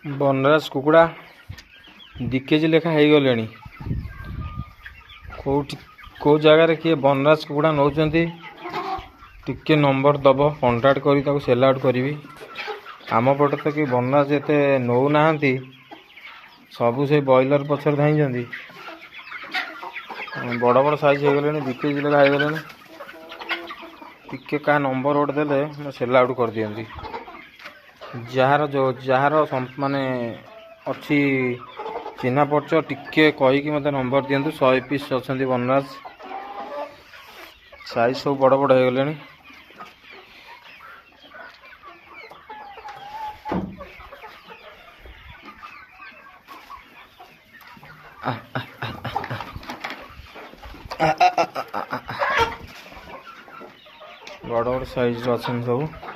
Banraj कुकुड़ा 2 KG लेखा हो गले कौ जगार किए बनराज कुकुड़ा नौ टिके नंबर दब कंटाक्ट कर सेल आउट करी। आम पटे तो कि बनराज एत नौ ना सबू से बॉयलर पचर धाई बड़ बड़ साइज हो गले 2 केजी लेखा हो गले टिके का नंबर गोटे देले सेल आउट कर दियंती। जार जो जार माने अच्छी चिन्हा परिचय टिके कहीकि मत नंबर दिंतु 100 पीस अच्छा बनराज साइज सब बड़ बड़ हो गले। बड़ बड़ साइज अच्छा सब।